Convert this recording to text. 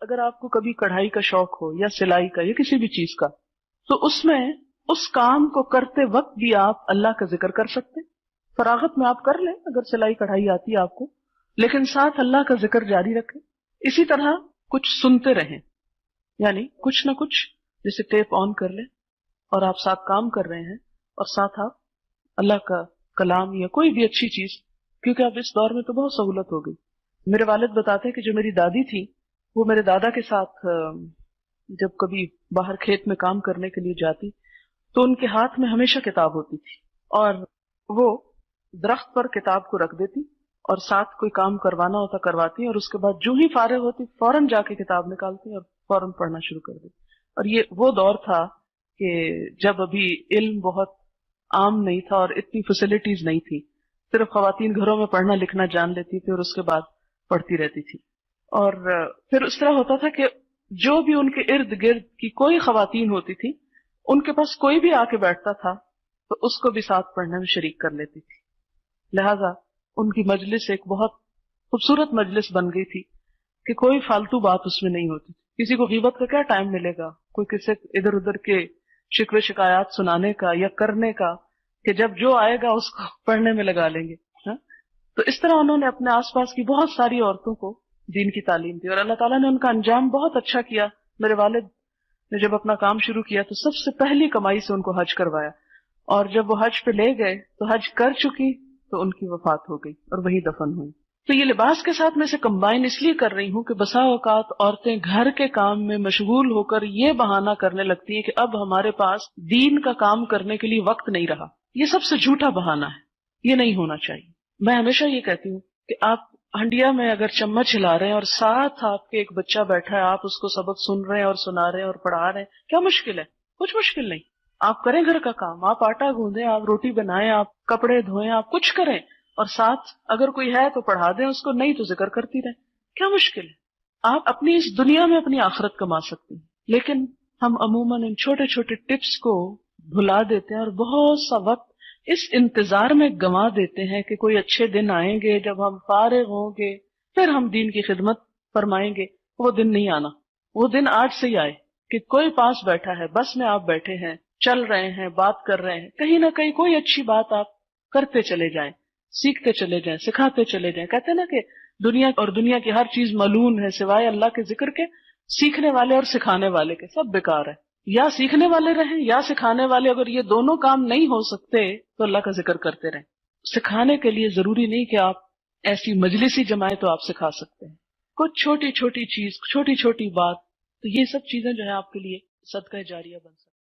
اگر آپ کو کبھی کڑھائی کا شوق ہو یا سلائی کا یا کسی بھی چیز کا، تو اس میں اس کام کو کرتے وقت بھی آپ اللہ کا ذکر کر سکتے. فراغت میں آپ کر لیں اگر سلائی کڑھائی آتی ہے آپ کو، لیکن ساتھ اللہ کا ذکر جاری رکھیں. اسی طرح کچھ سنتے رہیں، یعنی کچھ نہ کچھ، جیسے ٹیپ آن کر لیں اور آپ ساتھ کام کر رہے ہیں اور ساتھ آپ اللہ کا کلام یا کوئی بھی اچھی چیز، کیونکہ اب اس دور میں تو بہت سہولت ہو گئی. میرے والد بتاتے ہیں کہ جو میری دادی تھی وہ میرے دادا کے ساتھ جب کبھی باہر کھیت میں کام کرنے کے لیے جاتی تو ان کے ہاتھ میں ہمیشہ کتاب ہوتی تھی، اور وہ درخت پر کتاب کو رکھ دیتی اور ساتھ کوئی کام کروانا ہوتا کرواتی، اور اس کے بعد جو ہی فارغ ہوتی فوراً جا کے کتاب نکالتی اور فوراً پڑھنا شروع کر دیتی. اور یہ وہ دور تھا کہ جب ابھی علم بہت عام نہیں تھا اور اتنی فیسلٹیز نہیں تھی، صرف خواتین گھروں میں پڑھنا لکھنا جان لیتی تھی اور اس کے بعد پڑھتی رہتی تھی. اور پھر اس طرح ہوتا تھا کہ جو بھی ان کے ارد گرد کی کوئی خواتین ہوتی تھی، ان کے پاس کوئی بھی آ کے بیٹھتا تھا تو اس کو بھی ساتھ پڑھنے میں شریک کر لیتی تھی. لہذا ان کی مجلس ایک بہت خوبصورت مجلس بن گئی تھی کہ کوئی فالتو بات اس میں نہیں ہوتی. کسی کو غیبت کا کیا ٹائم ملے گا، کوئی کسی ادھر ادھر کے شکوے شکایات سنانے کا یا کرنے کا، کہ جب جو آئے گا اس کو پڑھنے میں لگا لیں گے. تو اس طرح انہوں نے اپنے آس پاس کی بہت ساری عورتوں کو دین کی تعلیم دی، اور اللہ تعالیٰ نے ان کا انجام بہت اچھا کیا. میرے والد نے جب اپنا کام شروع کیا تو سب سے پہلی کمائی سے ان کو حج کروایا، اور جب وہ حج پہ لے گئے تو حج کر چکی تو ان کی وفات ہو گئی اور وہی دفن ہوئی. تو یہ لباس کے ساتھ میں اسے کمبائن اس لیے کر رہی ہوں کہ بسا اوقات عورتیں گھر کے کام میں مشغول ہو کر یہ بہانہ کرنے لگتی ہیں کہ اب ہمارے پاس دین کا کام کرنے کے لیے وقت نہیں رہا. یہ سب سے جھوٹا بہانہ ہے، یہ نہیں ہونا چاہیے. میں ہمیشہ یہ کہتی ہوں کہ آپ ہنڈیا میں اگر چمچ ہلا رہے ہیں اور ساتھ آپ کے ایک بچہ بیٹھا ہے، آپ اس کو سبق سن رہے ہیں اور سنا رہے ہیں اور پڑھا رہے ہیں، کیا مشکل ہے؟ کچھ مشکل نہیں. آپ کریں گھر کا کام، آپ آٹا گوندیں، آپ روٹی بنائیں، آپ کپڑے دھوئیں، آپ کچھ کریں، اور ساتھ اگر کوئی ہے تو پڑھا دیں اس کو، نہیں تو ذکر کرتی رہیں. کیا مشکل ہے؟ آپ اپنی اس دنیا میں اپنی آخرت کما سکتے ہیں. لیکن ہم عموماً ان چھوٹے چھوٹے ٹپس کو بھلا دیتے ہیں اور بہت سا وقت اس انتظار میں گنوا دیتے ہیں کہ کوئی اچھے دن آئیں گے جب ہم فارغ ہوں گے پھر ہم دین کی خدمت فرمائیں گے. وہ دن نہیں آنا. وہ دن آج سے ہی آئے کہ کوئی پاس بیٹھا ہے، بس میں آپ بیٹھے ہیں، چل رہے ہیں، بات کر رہے ہیں، کہیں نہ کہیں کوئی اچھی بات آپ کرتے چلے جائیں، سیکھتے چلے جائیں، سکھاتے چلے جائیں. کہتے ہیں نا کہ دنیا اور دنیا کی ہر چیز ملعون ہے سوائے اللہ کے ذکر کے. سیکھنے والے اور سکھانے والے کے سب بیکار ہے. یا سیکھنے والے رہیں یا سکھانے والے. اگر یہ دونوں کام نہیں ہو سکتے تو اللہ کا ذکر کرتے رہیں. سکھانے کے لیے ضروری نہیں کہ آپ ایسی مجلسی جمائیں تو آپ سکھا سکتے ہیں. کچھ چھوٹی چھوٹی چیز، چھوٹی چھوٹی بات، تو یہ سب چیزیں جو ہے آپ کے لیے صدقہ جاریہ بن سکتی ہیں.